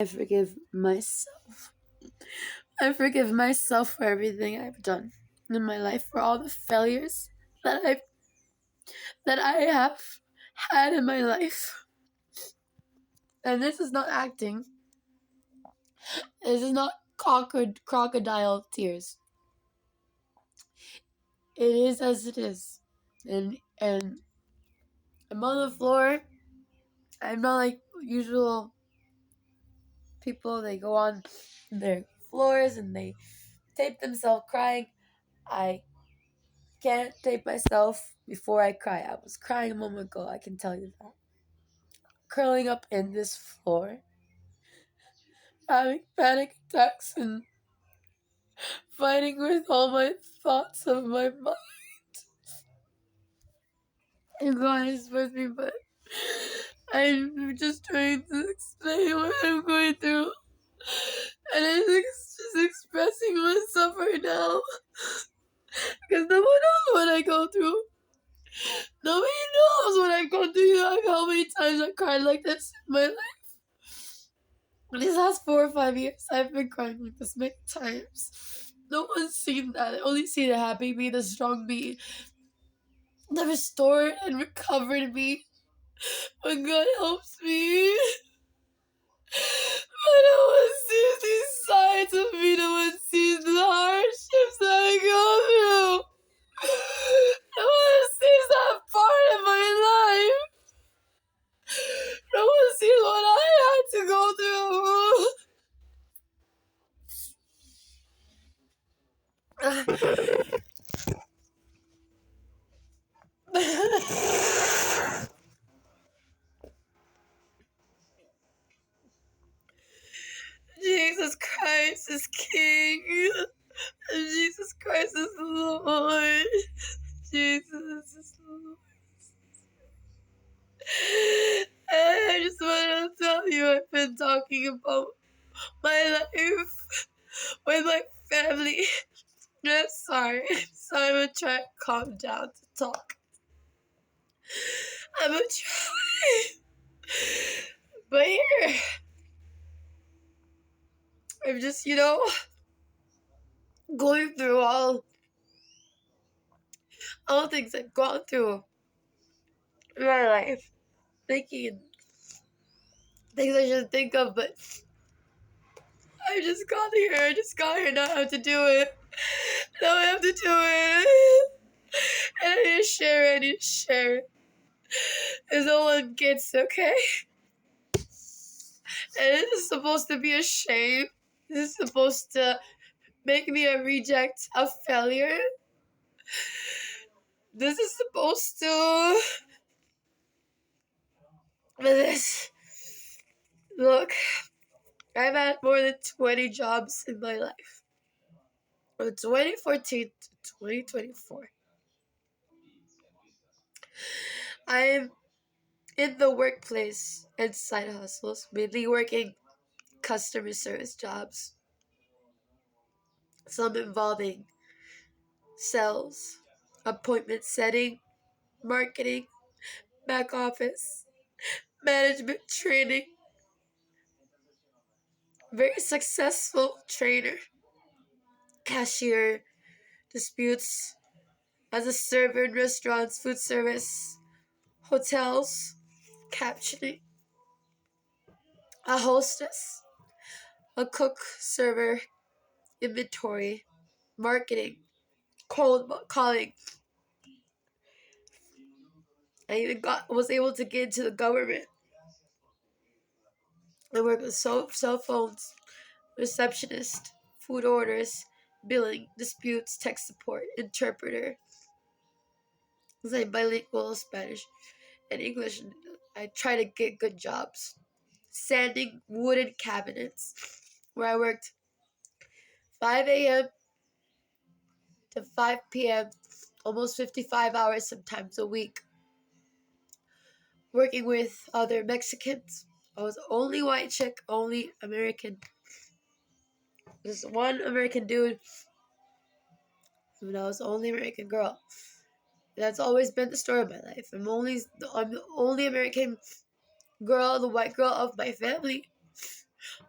I forgive myself. I forgive myself for everything I've done in my life, for all the failures that I have had in my life. And this is not acting. This is not crocodile tears. It is as it is. And I'm on the floor. I'm not like usual people. They go on their floors and they tape themselves crying. I can't tape myself before I cry. I was crying a moment ago, I can tell you that. Curling up in this floor, having panic attacks and fighting with all my thoughts of my mind. And God is with me, but I'm just trying to explain what I'm going through. And I'm just expressing myself right now. Because no one knows what I go through. Nobody knows what I've gone through. You know how many times I've cried like this in my life. These last 4 or 5 years, I've been crying like this many times. No one's seen that. I only see the happy me, the strong me, the restored and recovered me. When God helps me. But no one sees these sides of me. No one sees the hardships that I go through. No one sees that part of my life. No one sees what I had to go through. Jesus Christ is King. Jesus Christ is Lord. Jesus is Lord. And I just want to tell you, I've been talking about my life with my family. I'm sorry. So I'm gonna try to calm down to talk. I'm gonna try. But here, I'm just, going through all things I've gone through in my life. Thinking things I shouldn't think of, but I just got here. I just got here. Now I have to do it. Now I have to do it. And I need to share it. I need to share it. Because no one gets, okay? And this is supposed to be a shame. This is supposed to make me a reject, a failure. This is supposed to... This... Look, I've had more than 20 jobs in my life. From 2014 to 2024. I am in the workplace and side hustles, mainly working customer service jobs. Some involving sales, appointment setting, marketing, back office, management training. Very successful trainer, cashier, disputes, as a server in restaurants, food service, hotels, captioning, a hostess, a cook, server, inventory, marketing, cold calling. I even was able to get into the government. I work with cell phones, receptionist, food orders, billing, disputes, tech support, interpreter. Because I'm bilingual, Spanish and English. I try to get good jobs. Sanding wooden cabinets, where I worked 5 a.m. to 5 p.m., almost 55 hours sometimes a week. Working with other Mexicans. I was only white chick, only American. There's one American dude, and I was the only American girl. That's always been the story of my life. I'm the only American girl, the white girl of my family.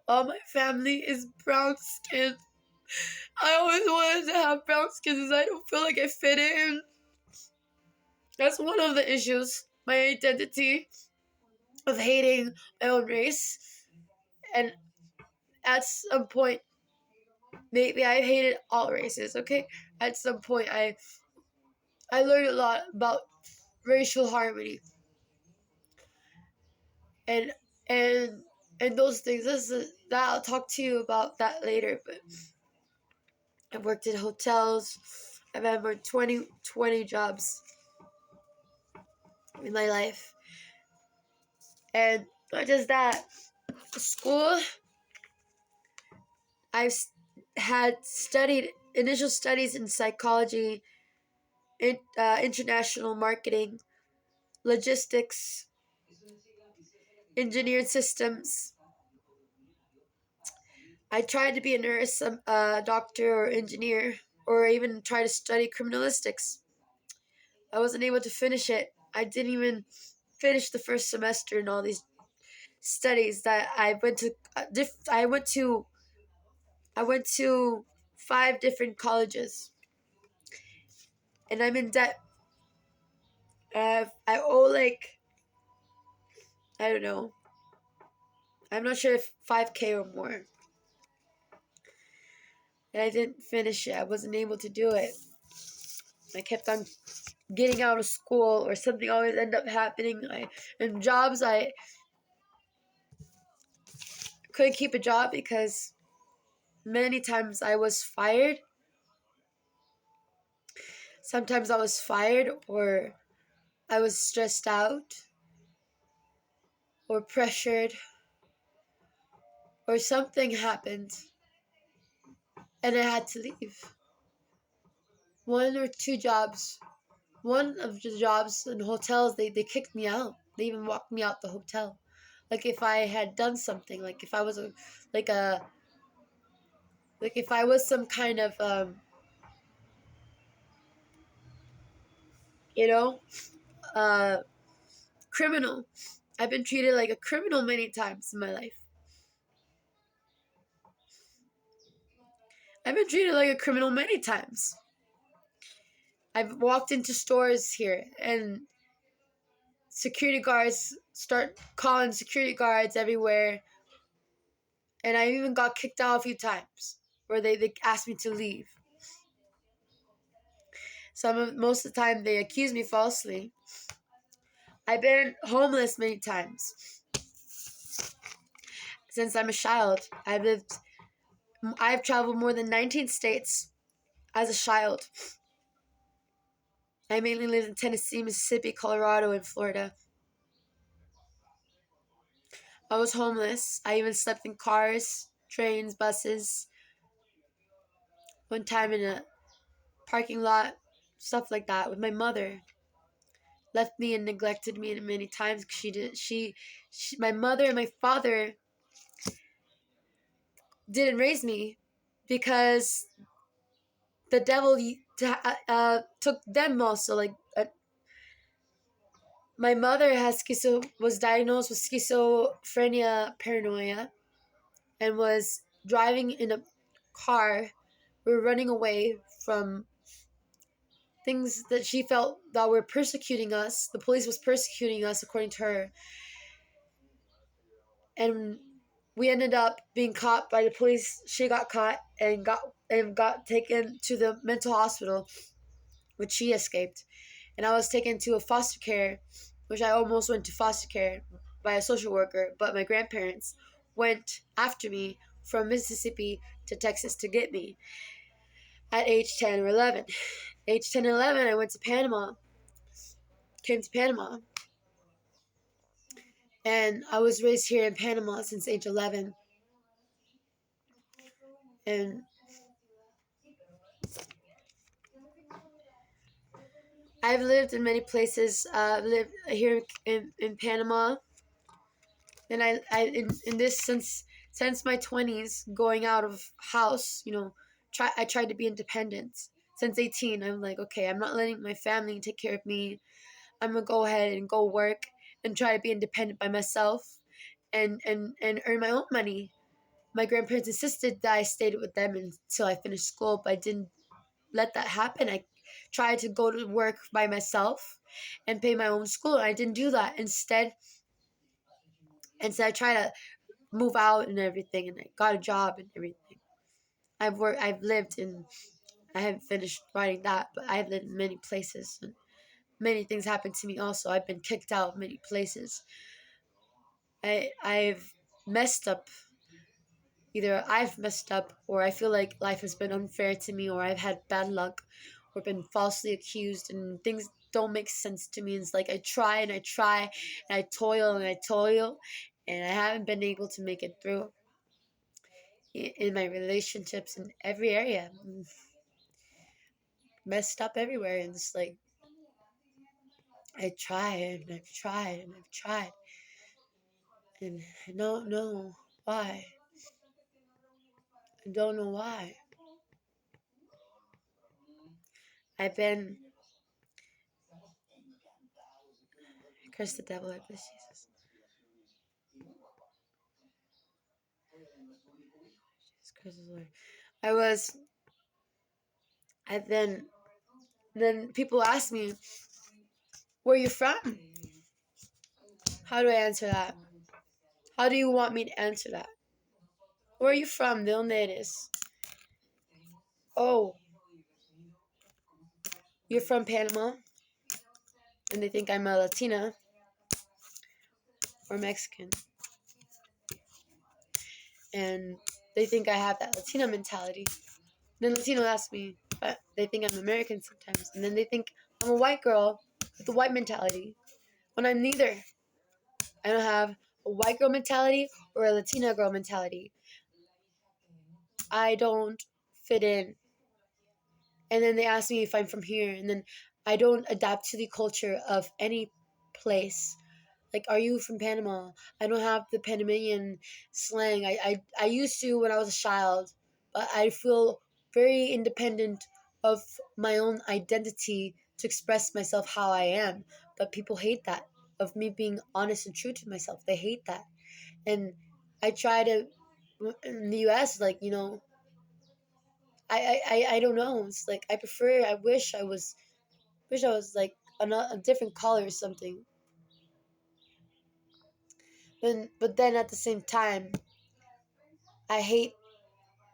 All my family is brown skin. I always wanted to have brown skin because I don't feel like I fit in. That's one of the issues. My identity of hating my own race. And at some point, maybe I hated all races, okay? At some point, I learned a lot about racial harmony and and and those things. That I'll talk to you about that later. But I've worked in hotels. I've had more 20 jobs in my life, and not just that. School. I've had studied initial studies in psychology, international marketing, logistics, engineered systems. I tried to be a nurse, a doctor, or engineer, or even try to study criminalistics. I wasn't able to finish it. I didn't even finish the first semester in all these studies that I went to. I went to 5 different colleges, and I'm in debt. I owe like, I don't know. I'm not sure if 5K or more. And I didn't finish it. I wasn't able to do it. I kept on getting out of school, or something always ended up happening. In jobs, I couldn't keep a job because many times I was fired. Sometimes I was fired, or I was stressed out, or pressured, or something happened, and I had to leave. 1 or 2 jobs. One of the jobs in hotels, they kicked me out. They even walked me out the hotel. Like if I had done something, like if I was like a, like if I was some kind of, you know, uh, criminal. I've been treated like a criminal many times in my life. I've been treated like a criminal many times. I've walked into stores here, and security guards start calling security guards everywhere. And I even got kicked out a few times where they asked me to leave. Most of the time they accuse me falsely. I've been homeless many times since I'm a child. I've traveled more than 19 states as a child. I mainly lived in Tennessee, Mississippi, Colorado, and Florida. I was homeless. I even slept in cars, trains, buses. One time in a parking lot, stuff like that, with my mother. Left me and neglected me many times. My mother and my father didn't raise me because the devil took them also. My mother was diagnosed with schizophrenia, paranoia, and was driving in a car. We were running away from things that she felt that were persecuting us. The police was persecuting us, according to her. And we ended up being caught by the police. She got caught and got taken to the mental hospital, which she escaped. And I was taken to a foster care, which I almost went to foster care by a social worker, but my grandparents went after me from Mississippi to Texas to get me at age 10 or 11. Age 10 and 11, I went to Panama, came to Panama, and I was raised here in Panama since age 11. And I've lived in many places. I've lived here in Panama, and in this since my 20s, going out of house, I tried to be independent. Since 18, I'm like, okay, I'm not letting my family take care of me. I'm gonna go ahead and go work and try to be independent by myself, and earn my own money. My grandparents insisted that I stayed with them until I finished school, but I didn't let that happen. I tried to go to work by myself and pay my own school. I didn't do that. Instead I tried to move out and everything, and I got a job and everything. I've lived in, I haven't finished writing that, but I've lived in many places, and many things happened to me also. I've been kicked out of many places. I've messed up. Either I've messed up, or I feel like life has been unfair to me, or I've had bad luck, or been falsely accused, and things don't make sense to me. And it's like I try and I try, and I toil and I toil, and I haven't been able to make it through in my relationships in every area. Messed up everywhere, and it's like I try and I've tried and I've tried, and I don't know why. I don't know why. I've been, curse the devil, I bless Jesus. Jesus Christ is Lord. I was, I've been, then people ask me, where are you from? How do I answer that? How do you want me to answer that? Where are you from? ¿De dónde eres? Oh, you're from Panama? And they think I'm a Latina or Mexican. And they think I have that Latina mentality. Then Latino asks me, but they think I'm American sometimes. And then they think I'm a white girl with a white mentality. When I'm neither. I don't have a white girl mentality or a Latina girl mentality. I don't fit in. And then they ask me if I'm from here. And then I don't adapt to the culture of any place. Like, are you from Panama? I don't have the Panamanian slang. I used to when I was a child, but I feel very independent of my own identity to express myself how I am. But people hate that, of me being honest and true to myself. They hate that. And I try to, in the US, like, I don't know. It's like, I wish I was like a different color or something. But then at the same time, I hate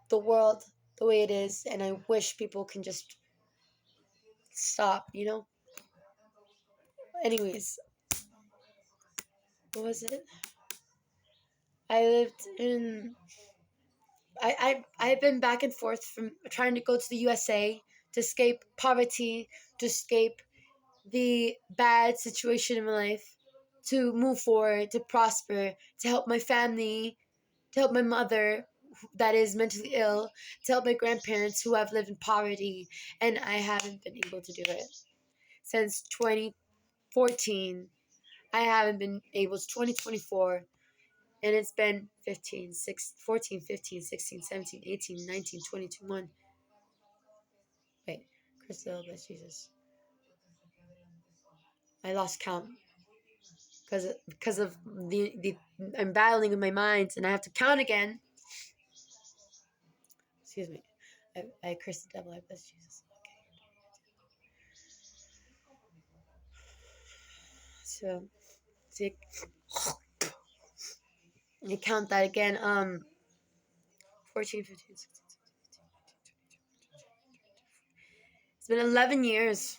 the world the way it is, and I wish people can just stop. Anyways, what was it? I lived in. I've been back and forth from trying to go to the USA to escape poverty, to escape the bad situation in my life, to move forward, to prosper, to help my family, to help my mother that is mentally ill, to help my grandparents who have lived in poverty, and I haven't been able to do it. Since 2014, I haven't been able to 2024, and it's been 14, 15, 16, 17, 18, 19, 20, 21. Wait, Crystal, bless Jesus. I lost count because of the I'm battling in my mind, and I have to count again. Excuse me. I curse the devil. I bless Jesus. So, see, I count that again. 14, 15, 16, 17, 18. It's been 11 years.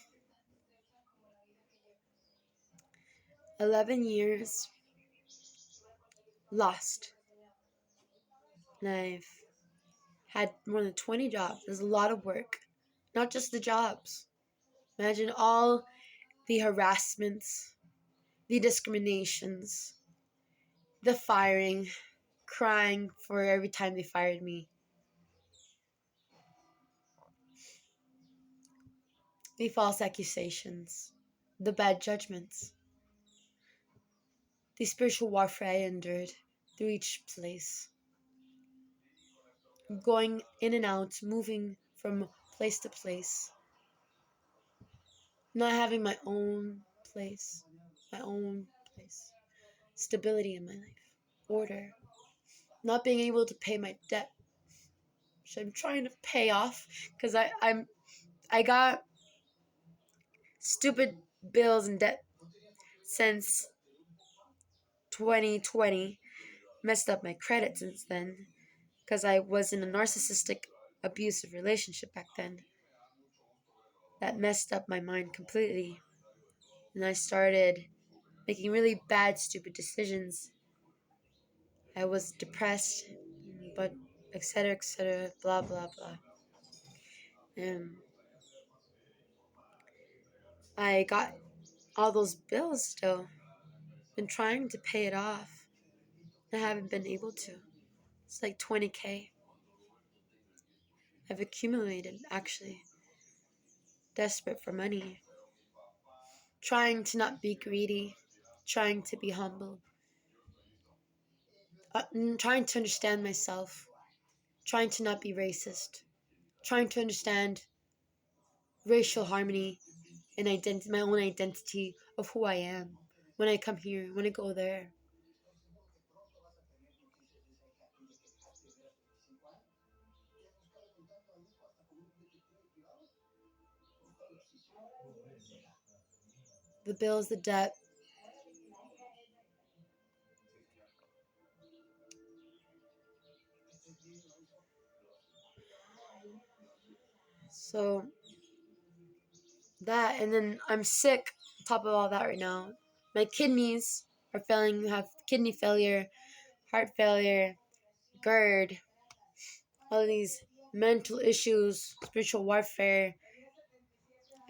11 years lost. And I've had more than 20 jobs. There's a lot of work. Not just the jobs. Imagine all the harassments, the discriminations, the firing, crying for every time they fired me. The false accusations, the bad judgments, the spiritual warfare I endured through each place. Going in and out, moving from place to place, not having my own place, stability in my life, order, not being able to pay my debt, which I'm trying to pay off because I got stupid bills and debt since 2020, messed up my credit since then because I was in a narcissistic abusive relationship back then that messed up my mind completely, and I started making really bad stupid decisions. I was depressed, but etc., blah blah blah. And I got all those bills still. Been trying to pay it off. I haven't been able to. It's like 20K. I've accumulated, actually. Desperate for money. Trying to not be greedy. Trying to be humble. Trying to understand myself. Trying to not be racist. Trying to understand racial harmony and my own identity of who I am. When I come here, when I go there. The bills, the debt. So that, and then I'm sick on top of all that right now. My kidneys are failing. I have kidney failure, heart failure, GERD, all of these mental issues, spiritual warfare.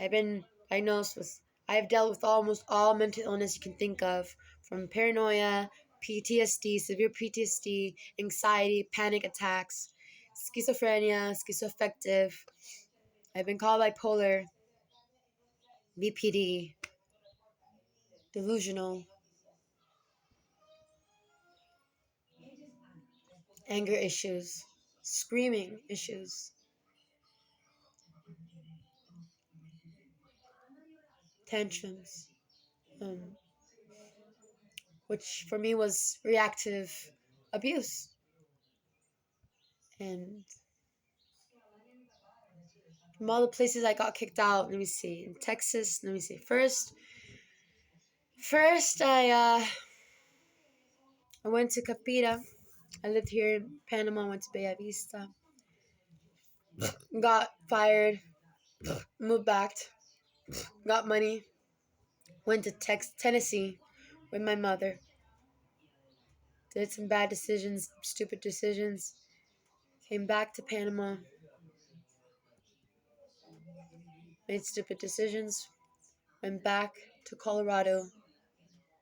I've been diagnosed with, I've dealt with almost all mental illness you can think of, from paranoia, PTSD, severe PTSD, anxiety, panic attacks, schizophrenia, schizoaffective. I've been called bipolar, BPD, delusional, anger issues, screaming issues, tantrums, which for me was reactive abuse. And from all the places I got kicked out, let me see, in Texas, let me see. First I went to Capira. I lived here in Panama, went to Bella Vista, got fired, moved back, got money, went to Tennessee with my mother, did some bad decisions, stupid decisions, came back to Panama, made stupid decisions, went back to Colorado,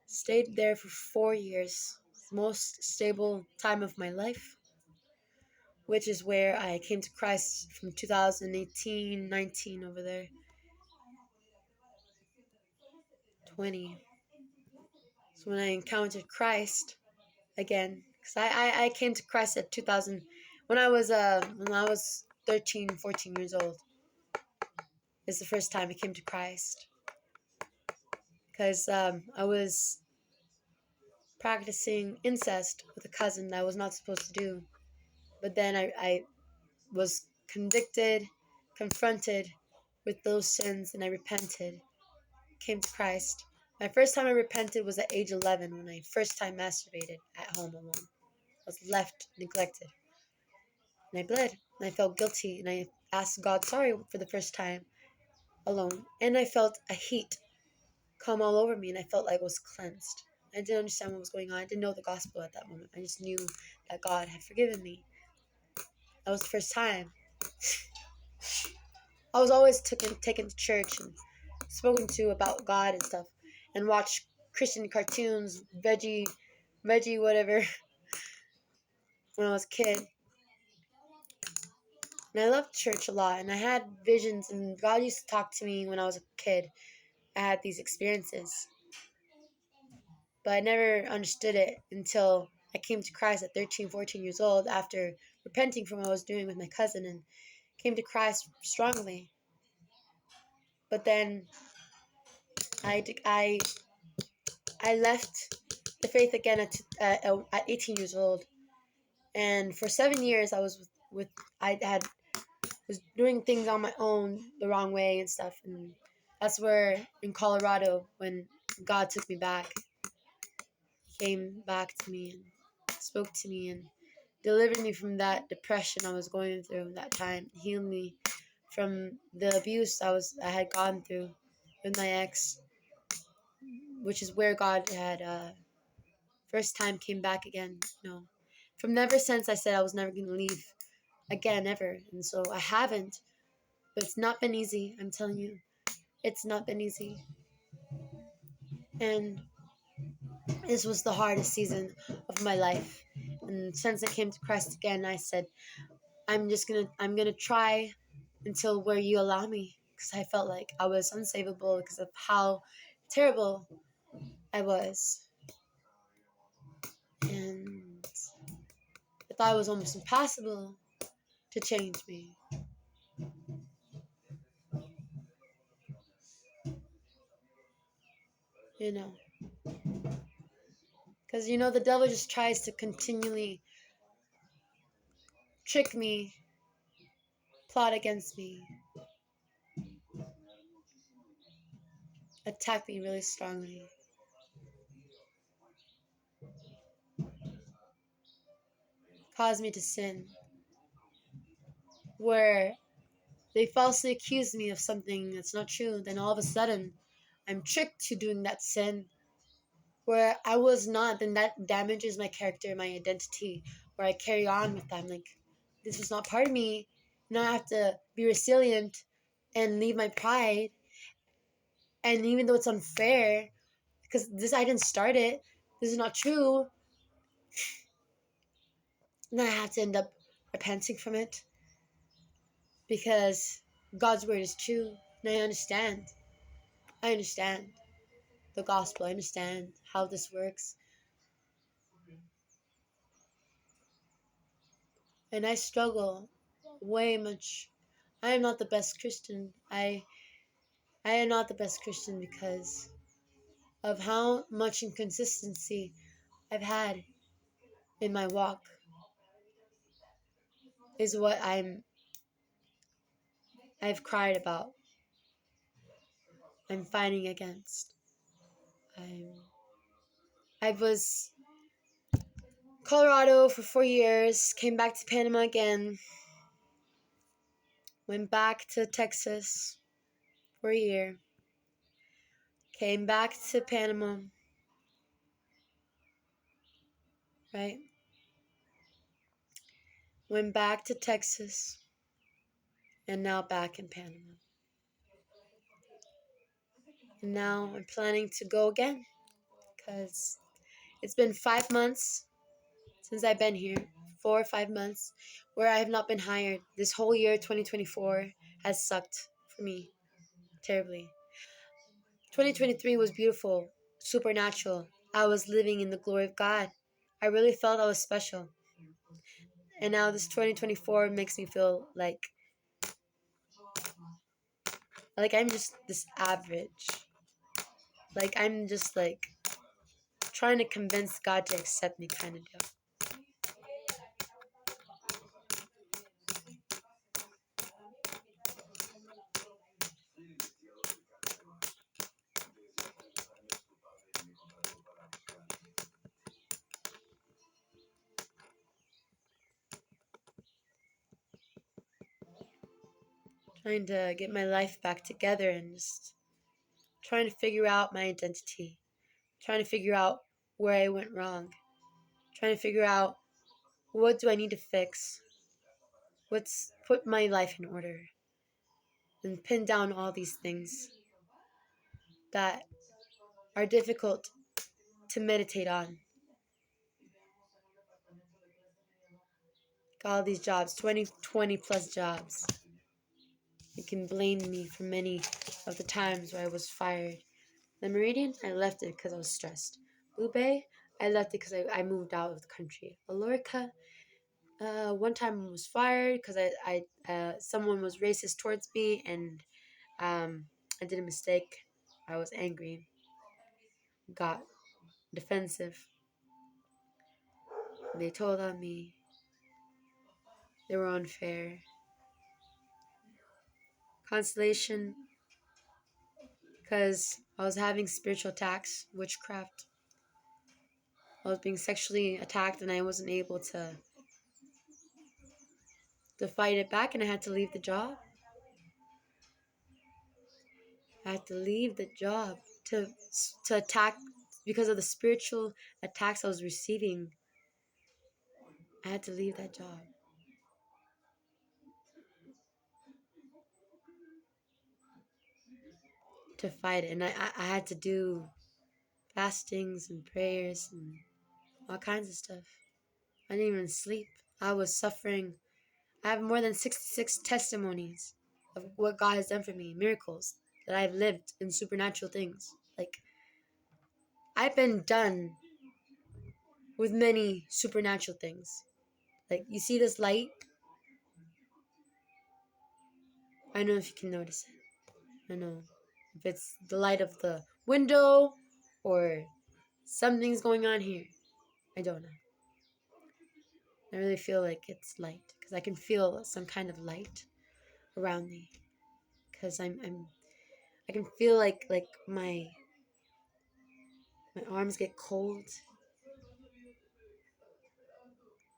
stayed there for 4 years, most stable time of my life, which is where I came to Christ from 2018, 19 over there, 20. So when I encountered Christ again, because I came to Christ at 2000, when I was 13, 14 years old. It's the first time I came to Christ. Because I was practicing incest with a cousin that I was not supposed to do. But then I was convicted, confronted with those sins, and I repented, came to Christ. My first time I repented was at age 11 when I first time masturbated at home alone. I was left neglected. And I bled, and I felt guilty, and I asked God sorry for the first time alone. And I felt a heat come all over me, and I felt like I was cleansed. I didn't understand what was going on. I didn't know the gospel at that moment. I just knew that God had forgiven me. That was the first time. I was always taken to church and spoken to about God and stuff, and watched Christian cartoons, veggie, whatever, when I was a kid. And I loved church a lot, and I had visions, and God used to talk to me when I was a kid. I had these experiences, but I never understood it until I came to Christ at 13, 14 years old after repenting from what I was doing with my cousin, and came to Christ strongly. But then I left the faith again at 18 years old, And for 7 years, I was I had was doing things on my own the wrong way and stuff. And that's where in Colorado, when God took me back, He came back to me and spoke to me and delivered me from that depression I was going through that time, healed me from the abuse I had gone through with my ex, which is where God had first time came back again. From never since I said I was never gonna leave again ever, and so I haven't. But it's not been easy. I'm telling you, it's not been easy. And this was the hardest season of my life. And since I came to Christ again, I said, I'm gonna try until where you allow me, because I felt like I was unsavable because of how terrible I was, and I thought it was almost impossible to change me. You know, because the devil just tries to continually trick me, plot against me, attack me really strongly, cause me to sin, where they falsely accuse me of something that's not true. Then all of a sudden, I'm tricked to doing that sin where I was not. Then that damages my character, my identity, where I carry on with that. I'm like, this was not part of me. Now I have to be resilient and leave my pride. And even though it's unfair, because I didn't start it, this is not true, and then I have to end up repenting from it because God's word is true. And I understand. I understand the gospel. I understand how this works. And I struggle way much. I am not the best Christian. I am not the best Christian because of how much inconsistency I've had in my walk, is what I've cried about. I'm fighting against. I was Colorado for 4 years, came back to Panama again, went back to Texas for a year, came back to Panama, right? Went back to Texas, and now back in Panama. And now I'm planning to go again because it's been 5 months since I've been here, 4 or 5 months, where I have not been hired. This whole year, 2024, has sucked for me terribly. 2023 was beautiful, supernatural. I was living in the glory of God. I really felt I was special. And now this 2024 makes me feel like I'm just this average. Like I'm just trying to convince God to accept me kind of deal. Trying to get my life back together and just trying to figure out my identity. Trying to figure out where I went wrong. Trying to figure out what do I need to fix. What's put my life in order. And pin down all these things that are difficult to meditate on. Got all these jobs, 20 plus jobs. You can blame me for many of the times where I was fired. The Meridian, I left it because I was stressed. Blue Bay, I left it because I moved out of the country. Alorica, one time I was fired because someone was racist towards me, and I did a mistake. I was angry, got defensive. They told on me. They were unfair. Constellation, because I was having spiritual attacks, witchcraft. I was being sexually attacked and I wasn't able to fight it back, and I had to leave the job. I had to leave the job to attack because of the spiritual attacks I was receiving. I had to leave that job. To fight it. And I had to do fastings and prayers and all kinds of stuff. I didn't even sleep. I was suffering. I have more than 66 testimonies of what God has done for me, miracles that I've lived in supernatural things. Like, I've been done with many supernatural things. Like, you see this light? I don't know if you can notice it. I know if it's the light of the window or something's going on here. I don't know. I really feel like it's light because I can feel some kind of light around me because I can feel like my arms get cold.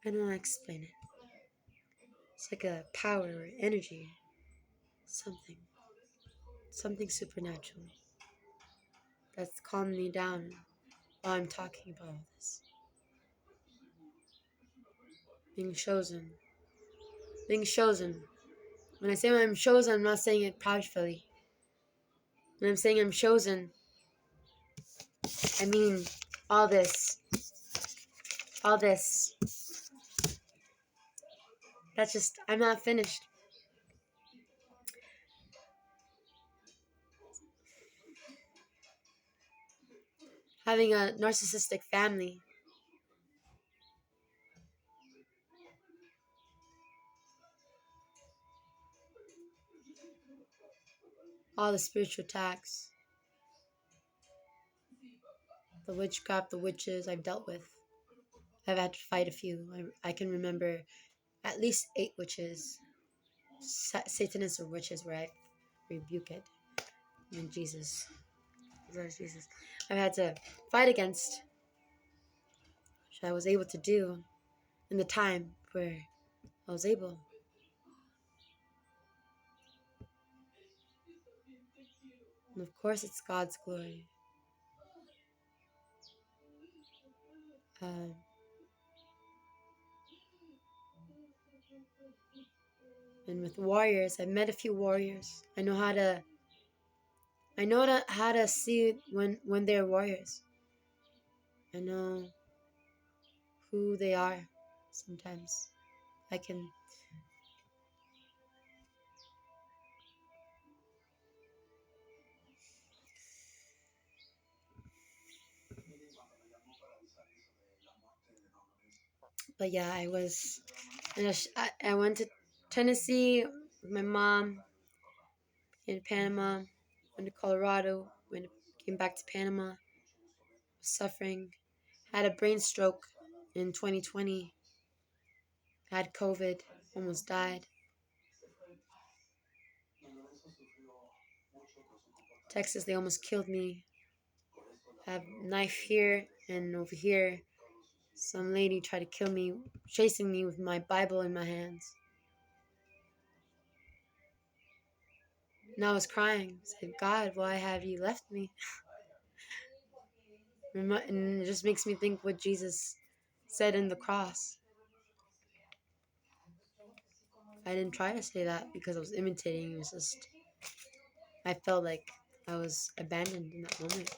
I don't know how to explain it. It's like a power or energy, something supernatural that's calming me down while I'm talking about all this. Being chosen. Being chosen. When I say I'm chosen, I'm not saying it proudly. When I'm saying I'm chosen, I mean all this. All this. That's just, I'm not finished. Having a narcissistic family. All the spiritual attacks. The witchcraft, the witches I've dealt with. I've had to fight a few. I can remember at least 8 witches. Satanists or witches where I rebuke it. In Jesus. Lord Jesus. I've had to fight against, which I was able to do in the time where I was able. And of course, it's God's glory. Uh, and with warriors, I've met a few warriors. I know how to see when they're warriors. I know who they are. Sometimes I can. But yeah, I went to Tennessee with my mom in Panama. Went to Colorado. Came back to Panama. Was suffering. Had a brain stroke in 2020. Had COVID. Almost died. Texas, they almost killed me. Have knife here and over here. Some lady tried to kill me, chasing me with my Bible in my hands. And I was crying. I said, God, why have you left me? And it just makes me think what Jesus said in the cross. I didn't try to say that because I was imitating. It was just, I felt like I was abandoned in that moment.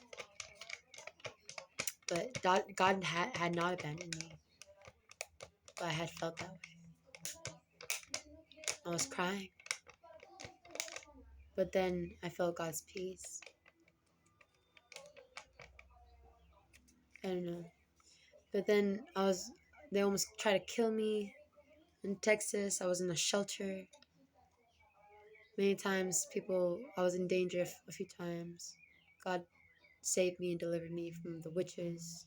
But God had not abandoned me. But I had felt that way. I was crying. But then I felt God's peace. I don't know. But then they almost tried to kill me in Texas. I was in a shelter. Many times I was in danger a few times. God saved me and delivered me from the witches.